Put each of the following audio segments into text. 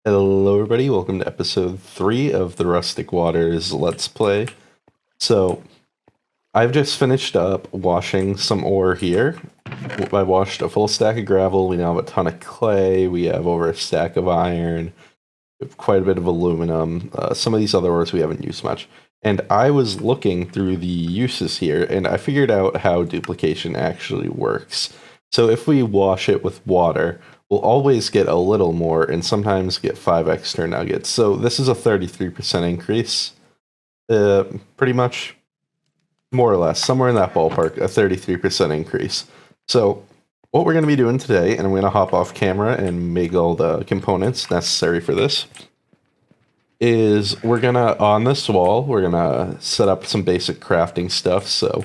Hello, everybody. Welcome to episode 3 of the Rustic Waters Let's Play. So, I've just finished up washing some ore here. I washed a full stack of gravel. We now have a ton of clay. We have over a stack of iron. We have quite a bit of aluminum. Some of these other ores we haven't used much. And I was looking through the uses here, and I figured out how duplication actually works. So if we wash it with water, we'll always get a little more and sometimes get 5 extra nuggets. So this is a 33% increase. Pretty much, more or less, somewhere in that ballpark, a 33% increase. So what we're going to be doing today, and I'm going to hop off camera and make all the components necessary for this, is we're going to, on this wall, we're going to set up some basic crafting stuff. So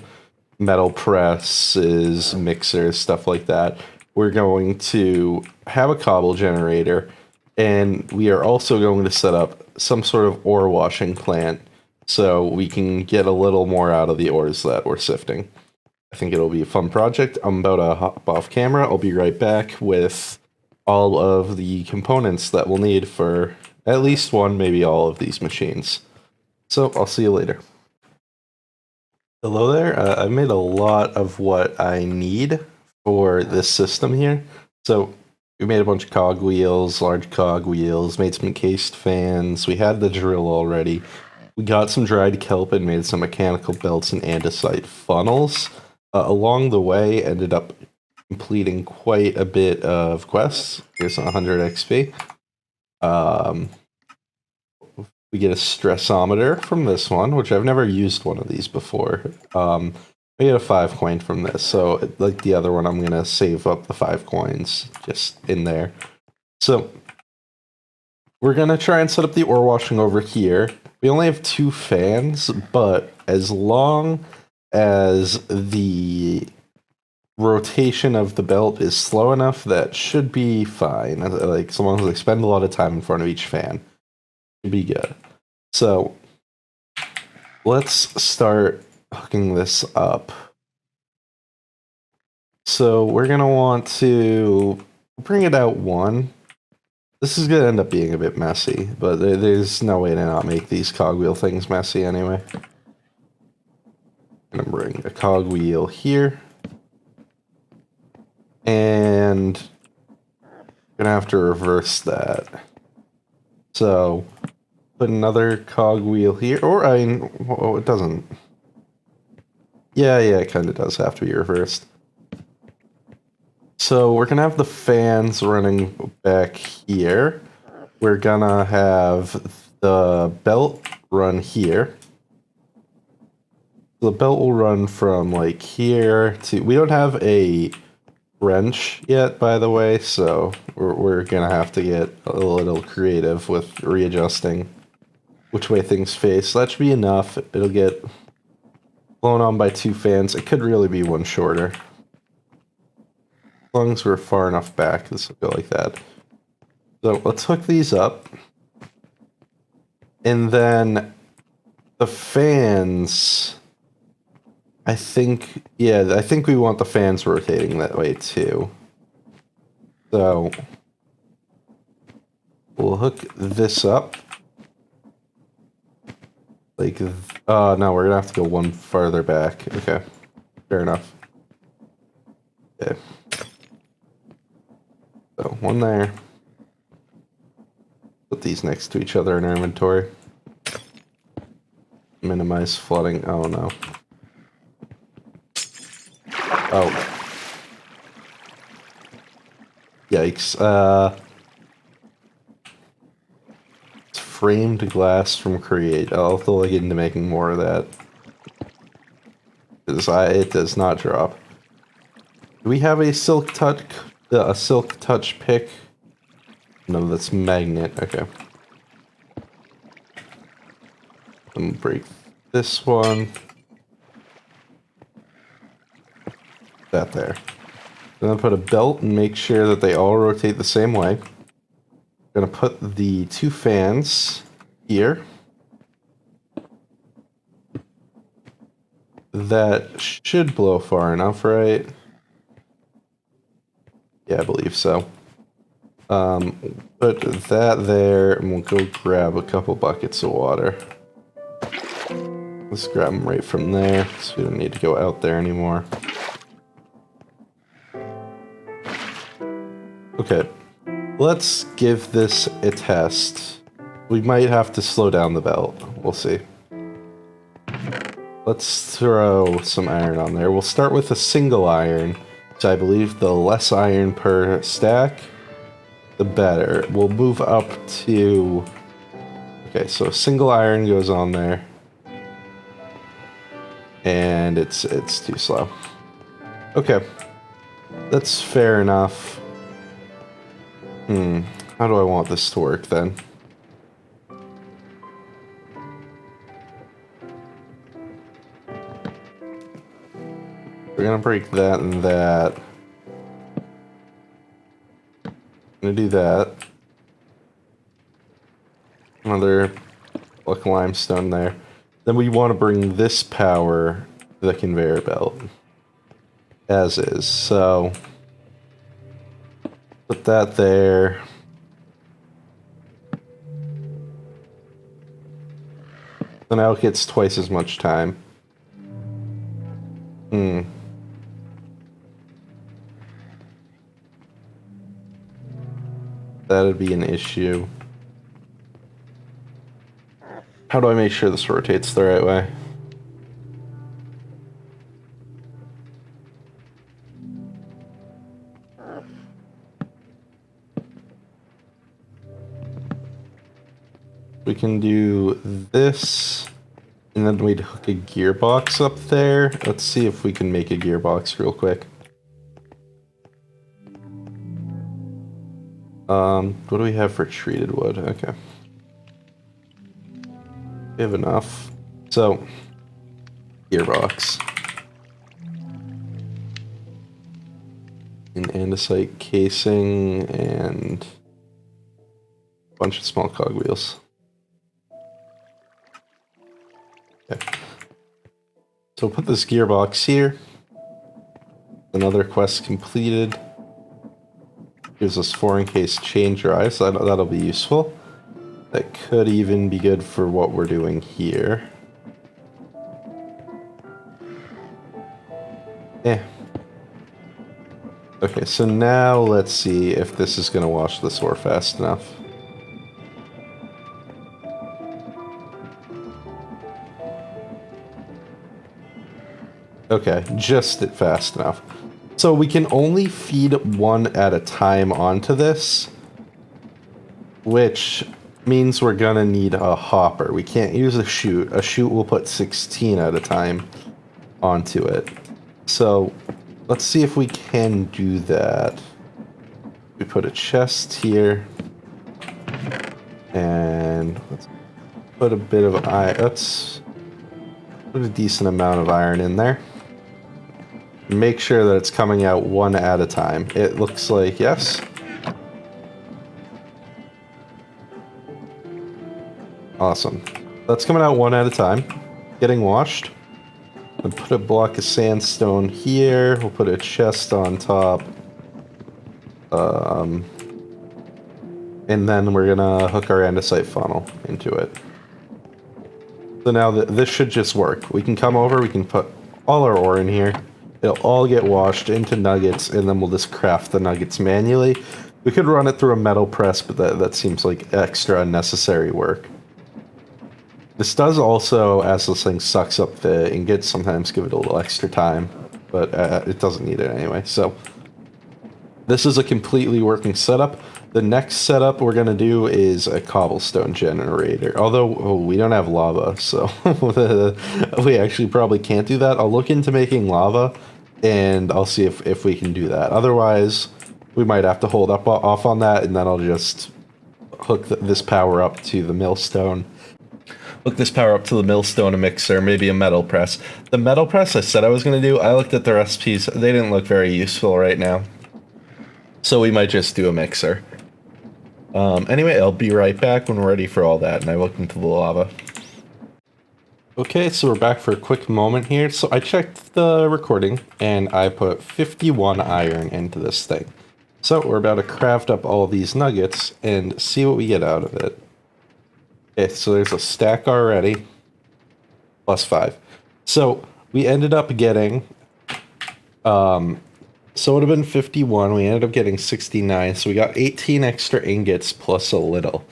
metal presses, mixers, stuff like that. We're going to have a cobble generator, and we are also going to set up some sort of ore washing plant so we can get a little more out of the ores that we're sifting. I think it'll be a fun project. I'm about to hop off camera. I'll be right back with all of the components that we'll need for at least one, maybe all of these machines. So I'll see you later. Hello there. I've made a lot of what I need for this system here. So we made a bunch of cogwheels, large cogwheels, made some encased fans. We had the drill already. We got some dried kelp and made some mechanical belts and andesite funnels. Along the way, ended up completing quite a bit of quests. Here's 100 XP. We get a stressometer from this one, which I've never used one of these before. We get a 5 coin from this, so like the other one, I'm going to save up the 5 coins just in there. So we're going to try and set up the ore washing over here. We only have 2 fans, but as long as the rotation of the belt is slow enough, that should be fine. Like, so long as I spend a lot of time in front of each fan, should be good. So let's start hooking this up. So we're going to want to bring it out 1. This is going to end up being a bit messy, but there's no way to not make these cogwheel things messy anyway. I'm going to bring a cogwheel here. And I'm going to have to reverse that. So put another cogwheel here, or well, it doesn't. Yeah, it kind of does have to be reversed. So we're gonna have the fans running back here. We're gonna have the belt run here. The belt will run from like here to. We don't have a wrench yet, by the way, so we're gonna have to get a little creative with readjusting which way things face. That should be enough. It'll get blown on by 2 fans. It could really be 1 shorter. As long as we're far enough back, this will go like that. So let's hook these up. And then the fans, I think we want the fans rotating that way too. So we'll hook this up. Like, no, we're gonna have to go 1 farther back. Okay, fair enough. Okay. So, 1 there. Put these next to each other in our inventory. Minimize flooding. Oh, no. Oh. Yikes. Framed glass from Create. I'll have to look into making more of that. Because it does not drop. Do we have a silk touch pick? No, that's magnet. Okay. I'm gonna break this one. That there. I'm gonna put a belt and make sure that they all rotate the same way. I'm gonna put the 2 fans here. That should blow far enough, right? Yeah, I believe so. Put that there, and we'll go grab a couple buckets of water. Let's grab them right from there, so we don't need to go out there anymore. Okay, let's give this a test. We might have to slow down the belt. We'll see. Let's throw some iron on there. We'll start with a single iron. So I believe the less iron per stack, the better. We'll move up to... Okay, so a single iron goes on there. And it's too slow. Okay. That's fair enough. How do I want this to work then? We're gonna break that and that. Gonna do that. Another block of limestone there. Then we want to bring this power to the conveyor belt. As is. So put that there. So now it gets twice as much time. That'd be an issue. How do I make sure this rotates the right way? We can do this, and then we'd hook a gearbox up there. Let's see if we can make a gearbox real quick. What do we have for treated wood? Okay. We have enough. So, gearbox. An andesite casing and a bunch of small cogwheels. Okay. So we'll put this gearbox here. Another quest completed. Gives us 4-in-case chain drive, so that'll be useful. That could even be good for what we're doing here. Okay, so now let's see if this is going to wash this ore fast enough. Okay, just fast enough. So we can only feed one at a time onto this, which means we're gonna need a hopper. We can't use a chute. A chute will put 16 at a time onto it. So let's see if we can do that. We put a chest here, and let's put a bit of iron. Let's put a decent amount of iron in there. Make sure that it's coming out one at a time. It looks like yes. Awesome. That's coming out one at a time. Getting washed. We'll put a block of sandstone here. We'll put a chest on top. And then we're gonna hook our andesite funnel into it. So now this should just work. We can come over, we can put all our ore in here. It'll all get washed into nuggets, and then we'll just craft the nuggets manually. We could run it through a metal press, but that seems like extra unnecessary work. This does also, as this thing sucks up the ingots, sometimes give it a little extra time, but it doesn't need it anyway. So this is a completely working setup. The next setup we're going to do is a cobblestone generator. Although we don't have lava, so we actually probably can't do that. I'll look into making lava, and I'll see if we can do that. Otherwise, we might have to hold off on that, and then I'll just hook this power up to the millstone. Hook this power up to the millstone, a mixer, maybe a metal press. The metal press I said I was going to do, I looked at the recipes. They didn't look very useful right now. So we might just do a mixer. Anyway, I'll be right back when we're ready for all that, and I looked into the lava. Okay, so we're back for a quick moment here. So I checked the recording, and I put 51 iron into this thing. So we're about to craft up all these nuggets and see what we get out of it. Okay, so there's a stack already. +5. So we ended up getting, so it would have been 51. We ended up getting 69. So we got 18 extra ingots plus a little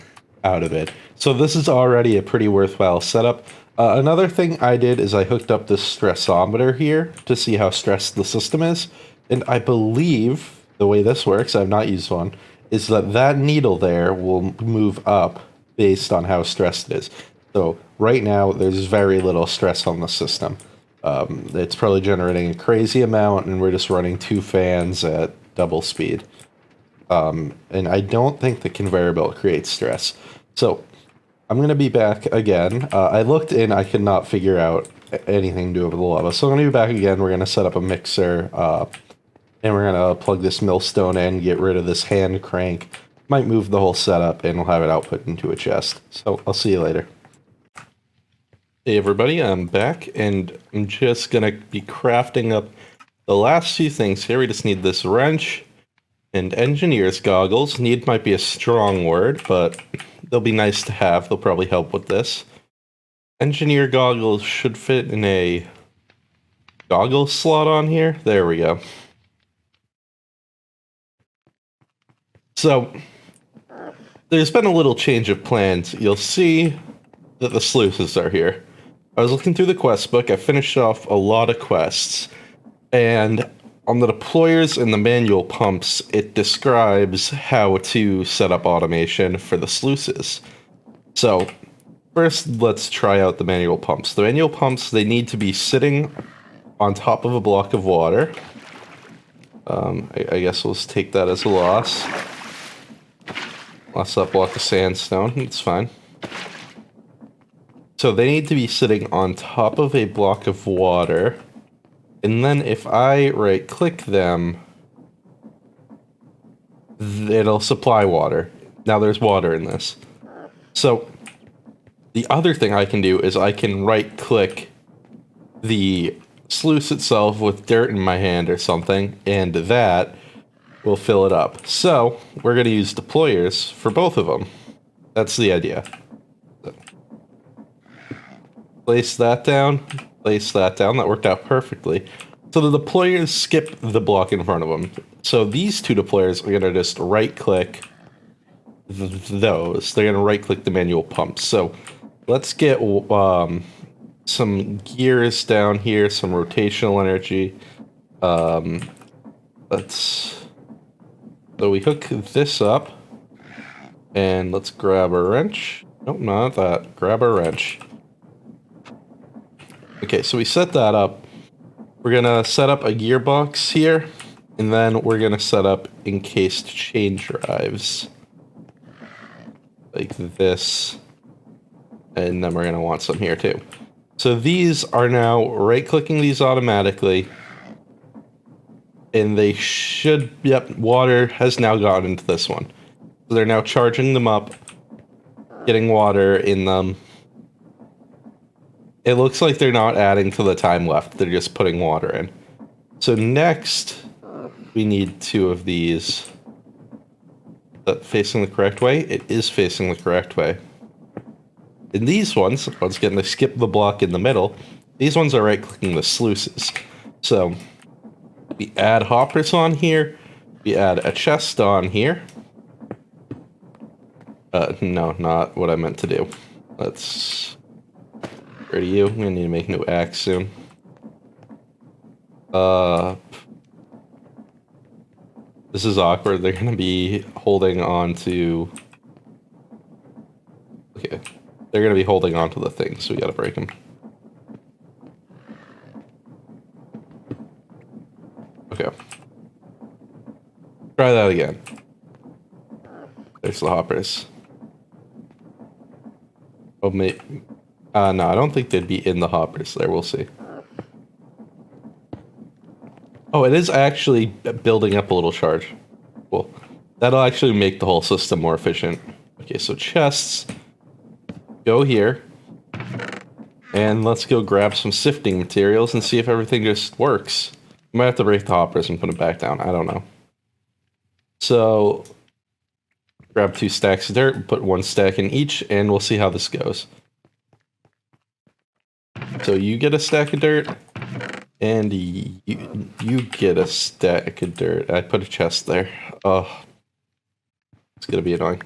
out of it. So this is already a pretty worthwhile setup. Another thing I did is I hooked up this stressometer here to see how stressed the system is. And I believe the way this works, I've not used one, is that needle there will move up based on how stressed it is. So right now, there's very little stress on the system. It's probably generating a crazy amount, and we're just running 2 fans at double speed. And I don't think the conveyor belt creates stress. So I'm going to be back again. I looked and I could not figure out anything to do with the lava. So I'm going to be back again. We're going to set up a mixer, and we're going to plug this millstone in, get rid of this hand crank. Might move the whole setup, and we'll have it output into a chest. So I'll see you later. Hey everybody, I'm back, and I'm just gonna be crafting up the last few things here. We just need this wrench and engineer's goggles. Need might be a strong word, but they'll be nice to have. They'll probably help with this. Engineer goggles should fit in a goggle slot on here. There we go. So, there's been a little change of plans. You'll see that the sluices are here. I was looking through the quest book. I finished off a lot of quests, and on the deployers and the manual pumps, it describes how to set up automation for the sluices. So first, let's try out the manual pumps. The manual pumps, they need to be sitting on top of a block of water. I guess we'll just take that as a loss. Lost that block of sandstone. It's fine. So they need to be sitting on top of a block of water. And then if I right-click them, it'll supply water. Now there's water in this. So the other thing I can do is I can right-click the sluice itself with dirt in my hand or something, and that will fill it up. So we're going to use deployers for both of them. That's the idea. Place that down, place that down. That worked out perfectly. So the deployers skip the block in front of them. So these 2 deployers are going to just right-click those. They're going to right-click the manual pumps. So let's get some gears down here, some rotational energy. So we hook this up, and let's grab a wrench. Nope, not that. Grab a wrench. Okay, so we set that up. We're gonna set up a gearbox here, and then we're gonna set up encased chain drives. Like this. And then we're gonna want some here too. So these are now right-clicking these automatically. And they should, yep, water has now gone into this one. So they're now charging them up, getting water in them. It looks like they're not adding to the time left. They're just putting water in. So next, we need 2 of these. Facing the correct way? It is facing the correct way. And these ones, once again, they skip the block in the middle. These ones are right-clicking the sluices. So we add hoppers on here. We add a chest on here. No, not what I meant to do. Let's... Ready you? I'm gonna need to make a new axe soon. This is awkward. They're gonna be holding on to... Okay. They're gonna be holding on to the thing, so we gotta break them. Okay. Try that again. There's the hoppers. Oh, maybe... no, I don't think they'd be in the hoppers there. We'll see. Oh, it is actually building up a little charge. Cool. That'll actually make the whole system more efficient. Okay, so chests. Go here. And let's go grab some sifting materials and see if everything just works. I might have to break the hoppers and put them back down. I don't know. So grab 2 stacks of dirt, put 1 stack in each, and we'll see how this goes. So you get a stack of dirt, and you get a stack of dirt. I put a chest there. Oh, it's gonna be annoying.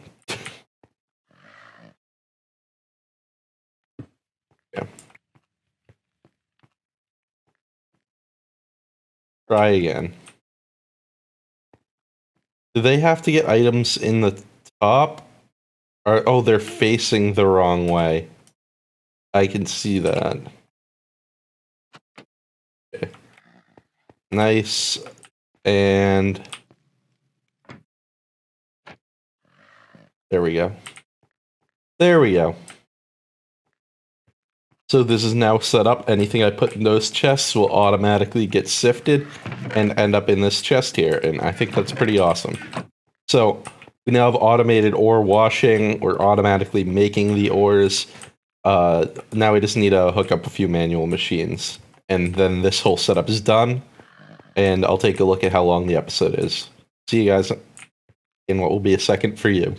Yeah. Try again. Do they have to get items in the top? Or, oh, they're facing the wrong way. I can see that. Okay. Nice. And there we go. There we go. So this is now set up. Anything I put in those chests will automatically get sifted and end up in this chest here. And I think that's pretty awesome. So we now have automated ore washing. We're automatically making the ores. Now we just need to hook up a few manual machines. And then this whole setup is done. And I'll take a look at how long the episode is. See you guys in what will be a second for you.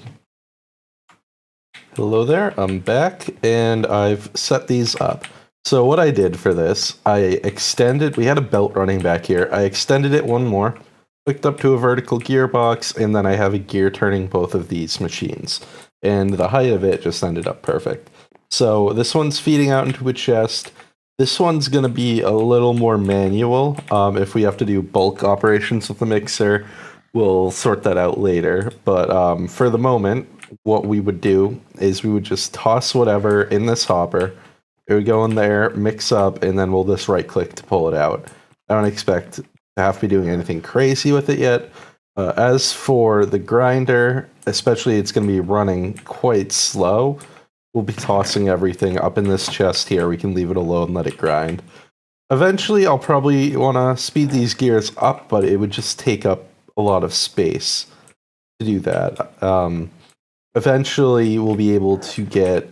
Hello there, I'm back, and I've set these up. So what I did for this, I extended, we had a belt running back here, I extended it one more, hooked up to a vertical gearbox, and then I have a gear turning both of these machines. And the height of it just ended up perfect. So this one's feeding out into a chest. This one's going to be a little more manual. If we have to do bulk operations with the mixer, we'll sort that out later. But for the moment, what we would do is we would just toss whatever in this hopper. It would go in there, mix up, and then we'll just right click to pull it out. I don't expect to have to be doing anything crazy with it yet. As for the grinder, especially it's going to be running quite slow. We'll be tossing everything up in this chest here. We can leave it alone, let it grind. Eventually, I'll probably want to speed these gears up, but it would just take up a lot of space to do that. Eventually, we'll be able to get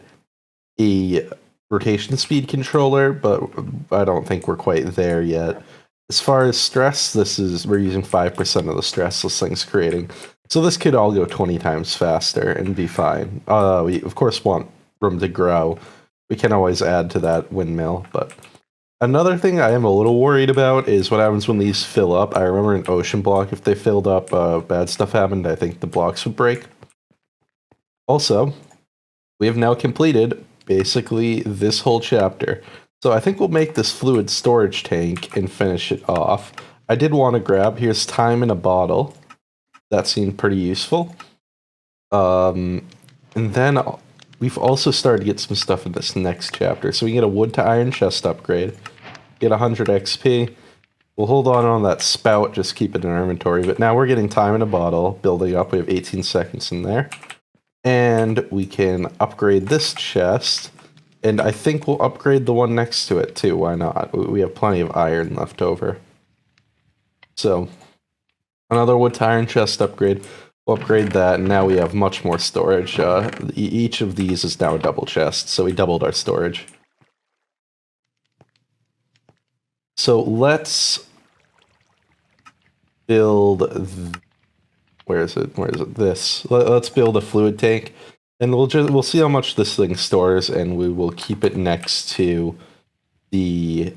a rotation speed controller, but I don't think we're quite there yet. As far as stress, we're using 5% of the stress this thing's creating. So this could all go 20 times faster and be fine. We, of course, want room to grow. We can always add to that windmill, but another thing I am a little worried about is what happens when these fill up. I remember an ocean block, if they filled up, bad stuff happened. I think the blocks would break. Also, we have now completed basically this whole chapter. So I think we'll make this fluid storage tank and finish it off. I did want to grab, here's time in a bottle. That seemed pretty useful. And then we've also started to get some stuff in this next chapter. So we can get a wood to iron chest upgrade, get 100 XP. We'll hold on that spout, just keep it in our inventory. But now we're getting time in a bottle, building up. We have 18 seconds in there. And we can upgrade this chest. And I think we'll upgrade the one next to it too. Why not? We have plenty of iron left over. So, another wood to iron chest upgrade. We'll upgrade that, and now we have much more storage. Each of these is now a double chest, so we doubled our storage. So let's build... Where is it? This. Let's build a fluid tank, and we'll see how much this thing stores, and we will keep it next to the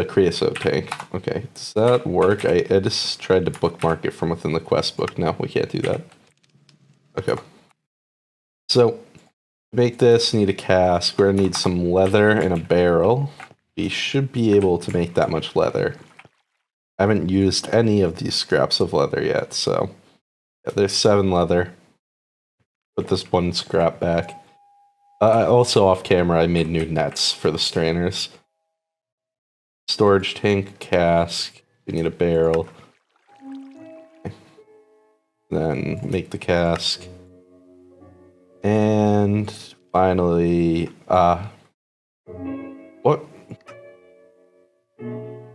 creosote tank. Okay, does that work? I just tried to bookmark it from within the quest book. No, we can't do that. Okay. So, to make this, need a cask. We're gonna need some leather and a barrel. We should be able to make that much leather. I haven't used any of these scraps of leather yet, so yeah, there's 7 leather. Put this 1 scrap back. Also off camera, I made new nets for the strainers. Storage tank, cask. We need a barrel. Then make the cask. And finally, what?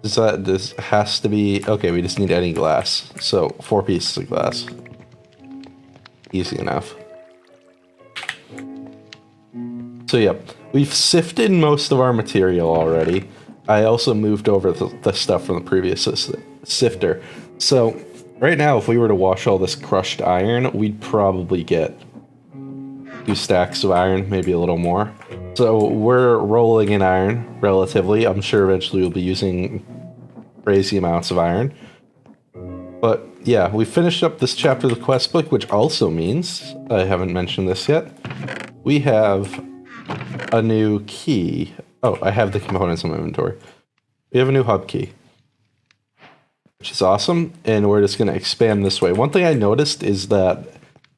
This has to be, okay, we just need any glass. So 4 pieces of glass. Easy enough. So yeah, we've sifted most of our material already. I also moved over the stuff from the previous sifter. So Right now, if we were to wash all this crushed iron, we'd probably get 2 stacks of iron, maybe a little more. So we're rolling in iron relatively. I'm sure eventually we'll be using crazy amounts of iron. But yeah, we finished up this chapter of the quest book, which also means, I haven't mentioned this yet, we have a new key. Oh, I have the components in my inventory. We have a new hub key, which is awesome, and we're just going to expand this way. One thing I noticed is that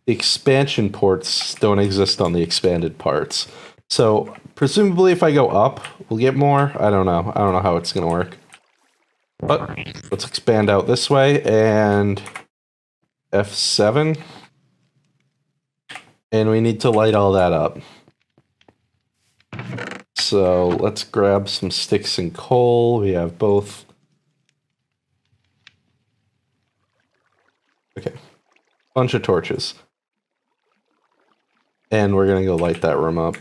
the expansion ports don't exist on the expanded parts. So presumably if I go up, we'll get more. I don't know. I don't know how it's going to work. But let's expand out this way, and F7. And we need to light all that up. So let's grab some sticks and coal. We have both. Okay. Bunch of torches. And we're gonna go light that room up,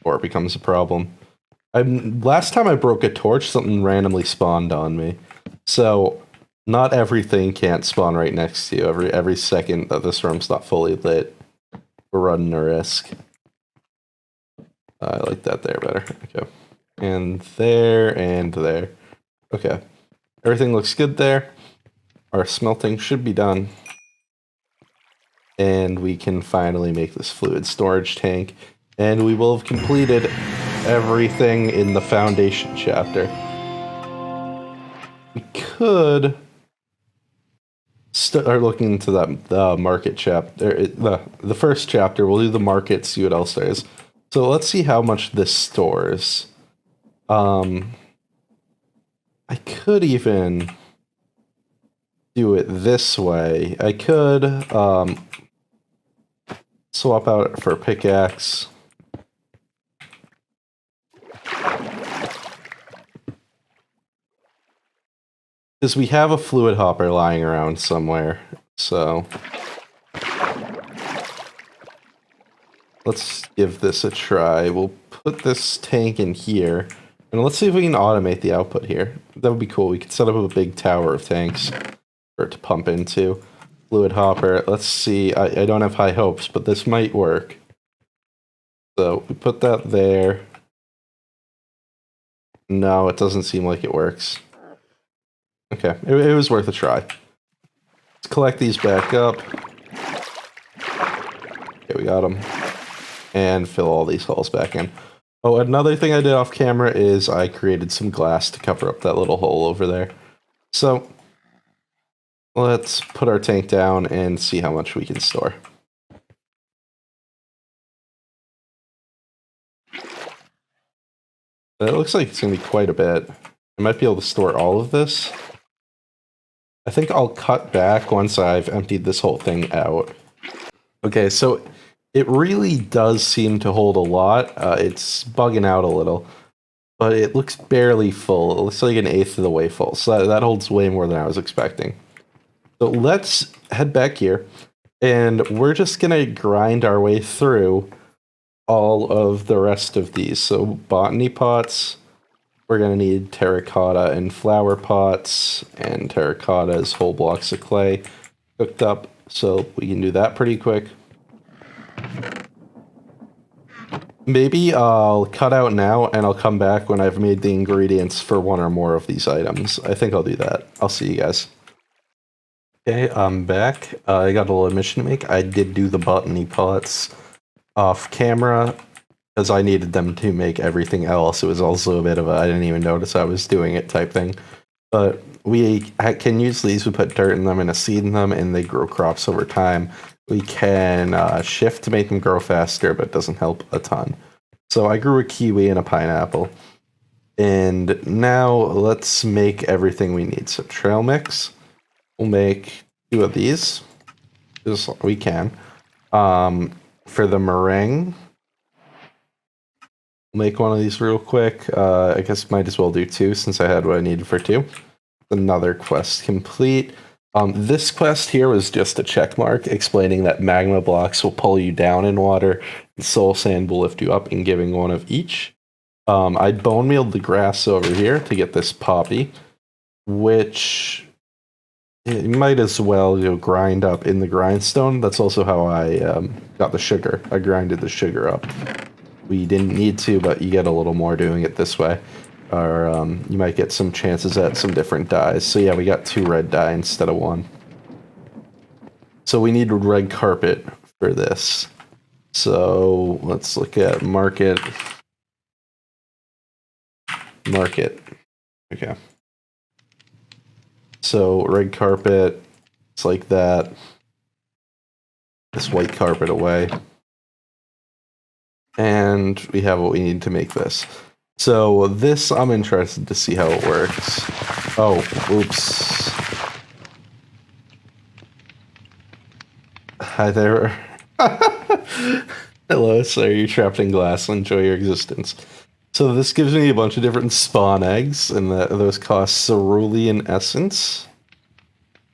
or it becomes a problem. Last time I broke a torch, something randomly spawned on me. So not everything can't spawn right next to you. Every second that this room's not fully lit, we're running a risk. I like that there better. Okay. And there, and there. Okay. Everything looks good there. Our smelting should be done. And we can finally make this fluid storage tank. And we will have completed everything in the foundation chapter. We could start looking into that market chapter. The first chapter, we'll do the market, see what else there is. So let's see how much this stores. I could even do it this way. I could swap out for a pickaxe. Because we have a fluid hopper lying around somewhere, so let's give this a try. We'll put this tank in here, and let's see if we can automate the output here. That would be cool. We could set up a big tower of tanks for it to pump into. Fluid hopper. Let's see. I don't have high hopes, but this might work. So we put that there. No, it doesn't seem like it works. Okay, it was worth a try. Let's collect these back up. Okay, we got them. And fill all these holes back in. Oh, another thing I did off camera is I created some glass to cover up that little hole over there. So let's put our tank down and see how much we can store. It looks like it's going to be quite a bit. I might be able to store all of this. I think I'll cut back once I've emptied this whole thing out. Okay, so it really does seem to hold a lot. It's bugging out a little, but it looks barely full. It looks like an eighth of the way full, so that holds way more than I was expecting. So let's head back here, and we're just gonna grind our way through all of the rest of these. So botany pots, we're going to need terracotta and flower pots, and terracotta is whole blocks of clay cooked up, so we can do that pretty quick. Maybe I'll cut out now and I'll come back when I've made the ingredients for one or more of these items. I think I'll do that. I'll see you guys. Okay, I'm back. I got a little admission to make. I did do the botany pots off camera because I needed them to make everything else. It was also a bit of a I didn't even notice I was doing it type thing. But we can use these. We put dirt in them and a seed in them, and they grow crops over time. We can shift to make them grow faster, but it doesn't help a ton. So I grew a kiwi and a pineapple. And now let's make everything we need. So trail mix. We'll make 2 of these. Just we can. For the meringue, we'll make one of these real quick. I guess might as well do 2 since I had what I needed for 2. Another quest complete. This quest here was just a check mark explaining that magma blocks will pull you down in water, and soul sand will lift you up, and giving 1 of each. I bone mealed the grass over here to get this poppy, which You might as well grind up in the grindstone. That's also how I got the sugar. I grinded the sugar up. We didn't need to, but you get a little more doing it this way. Or you might get some chances at some different dyes. So yeah, we got 2 red dye instead of 1. So we need red carpet for this. So let's look at market. Market. Okay. So red carpet, it's like that. This white carpet away. And we have what we need to make this. So this, I'm interested to see how it works. Oh, oops. Hi there. Hello, sir. You're trapped in glass. Enjoy your existence. So this gives me a bunch of different spawn eggs, and those cost cerulean essence.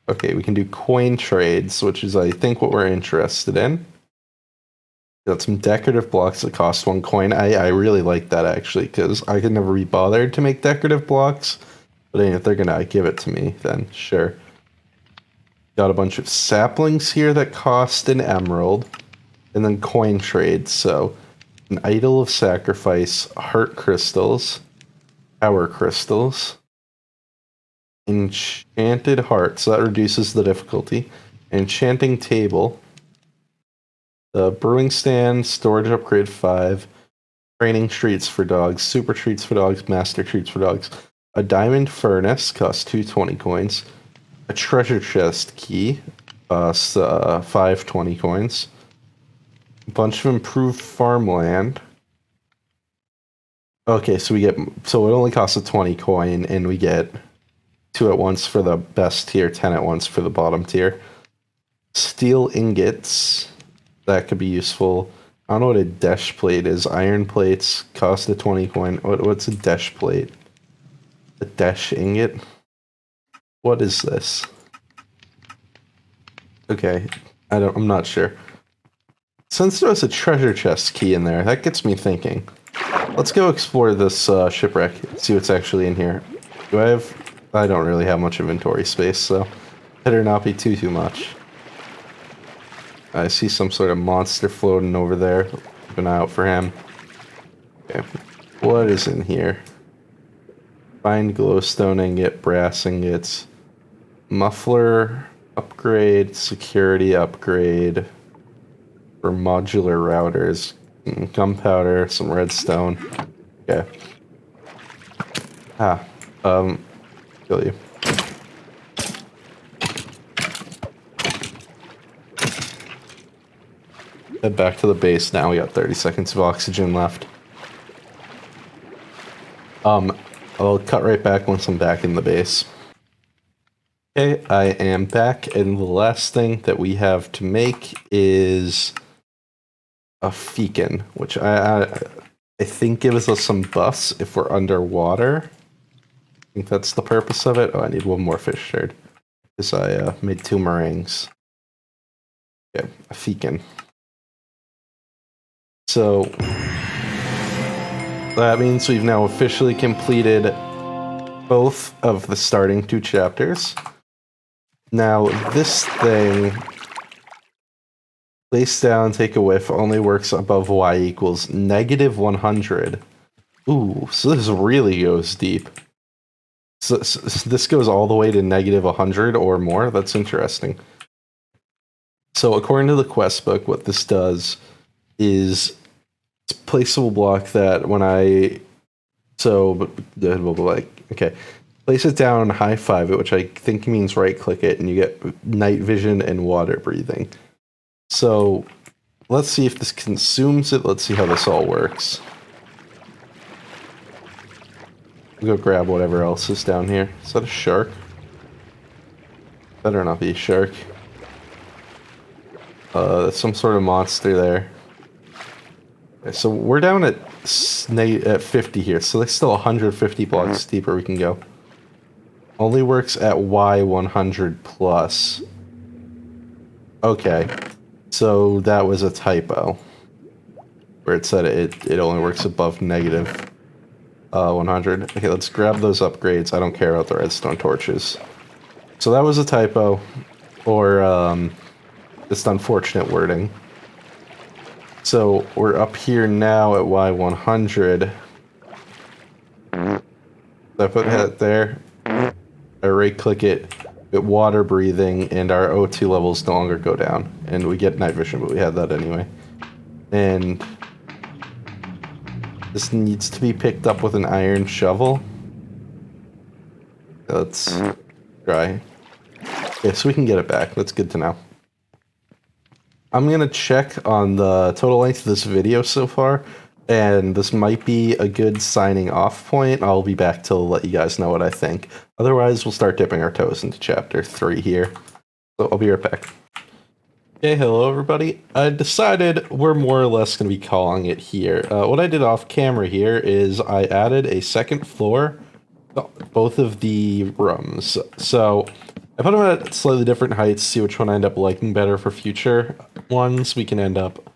Okay, we can do coin trades, which is, I think, what we're interested in. Got some decorative blocks that cost 1 coin. I really like that, actually, because I could never be bothered to make decorative blocks. But if they're going to give it to me, then sure. Got a bunch of saplings here that cost an emerald. And then coin trades, so an idol of sacrifice, heart crystals, power crystals, enchanted heart, so that reduces the difficulty, enchanting table, the brewing stand, storage upgrade 5, training treats for dogs, super treats for dogs, master treats for dogs, a diamond furnace, costs 220 coins, a treasure chest key, costs 520 coins, a bunch of improved farmland. Okay, so it only costs a 20 coin, and we get 2 at once for the best tier, 10 at once for the bottom tier. Steel ingots, that could be useful. I don't know what a desh plate is. Iron plates cost a 20 coin. What's a desh plate? A desh ingot? What is this? Okay, I'm not sure. Since there was a treasure chest key in there, that gets me thinking. Let's go explore this shipwreck, see what's actually in here. I don't really have much inventory space, so better not be too much. I see some sort of monster floating over there. Keep an eye out for him. Okay, what is in here? Find glowstone ingot, brass ingots, muffler upgrade, security upgrade for modular routers, gunpowder, some redstone. Okay. Kill you. Head back to the base now. We got 30 seconds of oxygen left. I'll cut right back once I'm back in the base. Okay, I am back, and the last thing that we have to make is a beacon, which I think gives us some buffs if we're underwater. I think that's the purpose of it. Oh, I need 1 more fish shard because I made 2 meringues. Okay, a beacon. So that means we've now officially completed both of the starting 2 chapters. Now, this thing, place down, take a whiff, only works above y equals -100. Ooh, so this really goes deep. So this goes all the way to -100 or more? That's interesting. So according to the quest book, what this does is it's a placeable block that when okay. Place it down, high 5 it, which I think means right click it, and you get night vision and water breathing. So let's see if this consumes it. Let's see how this all works. We'll go grab whatever else is down here. Is that a shark? Better not be a shark. That's some sort of monster there. Okay, so we're down at 50 here, so there's still 150 blocks deeper we can go. Only works at Y100 plus. Okay, so that was a typo. Where it said it only works above -100. Okay, let's grab those upgrades. I don't care about the redstone torches. So that was a typo, or just unfortunate wording. So we're up here now at Y100. I put that there. I right-click it, get water breathing, and our O2 levels no longer go down. And we get night vision, but we had that anyway. And this needs to be picked up with an iron shovel. Let's try. Okay, so we can get it back. That's good to know. I'm going to check on the total length of this video so far, and this might be a good signing off point. I'll be back to let you guys know what I think. Otherwise, we'll start dipping our toes into chapter 3 here. So I'll be right back. Okay, hello everybody. I decided we're more or less going to be calling it here. What I did off camera here is I added a second floor to both of the rooms. So I put them at slightly different heights, see which one I end up liking better for future ones. We can end up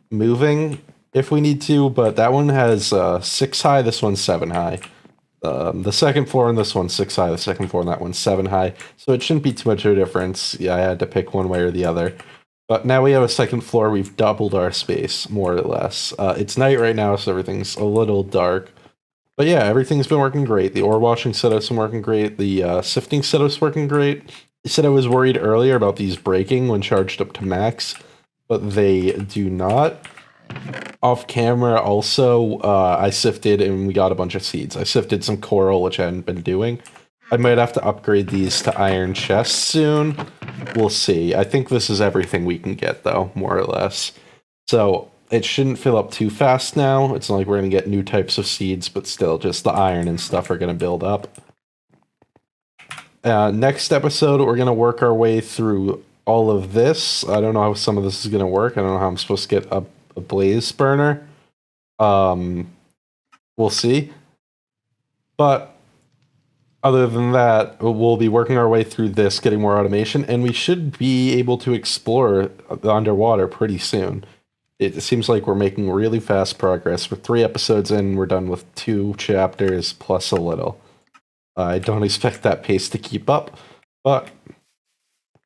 moving if we need to, but that one has 6 high, this one's 7 high. The second floor and this one's 6 high, the second floor and that one's 7 high. So it shouldn't be too much of a difference. Yeah, I had to pick one way or the other. But now we have a second floor, we've doubled our space, more or less. It's night right now, so everything's a little dark. But yeah, everything's been working great. The ore washing setup's been working great. The sifting setup's working great. I said I was worried earlier about these breaking when charged up to max, but they do not. Off camera, also, I sifted and we got a bunch of seeds. I sifted some coral, which I hadn't been doing. I might have to upgrade these to iron chests soon. We'll see. I think this is everything we can get, though, more or less. So it shouldn't fill up too fast now. It's not like we're going to get new types of seeds, but still, just the iron and stuff are going to build up. Next episode, we're going to work our way through all of this. I don't know how some of this is going to work. I don't know how I'm supposed to get a blaze burner. We'll see. But other than that, we'll be working our way through this, getting more automation, and we should be able to explore the underwater pretty soon. It seems like we're making really fast progress. We're 3 episodes in, we're done with 2 chapters plus a little. I don't expect that pace to keep up, but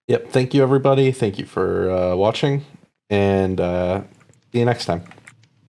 yep, thank you everybody. Thank you for watching, and see you next time.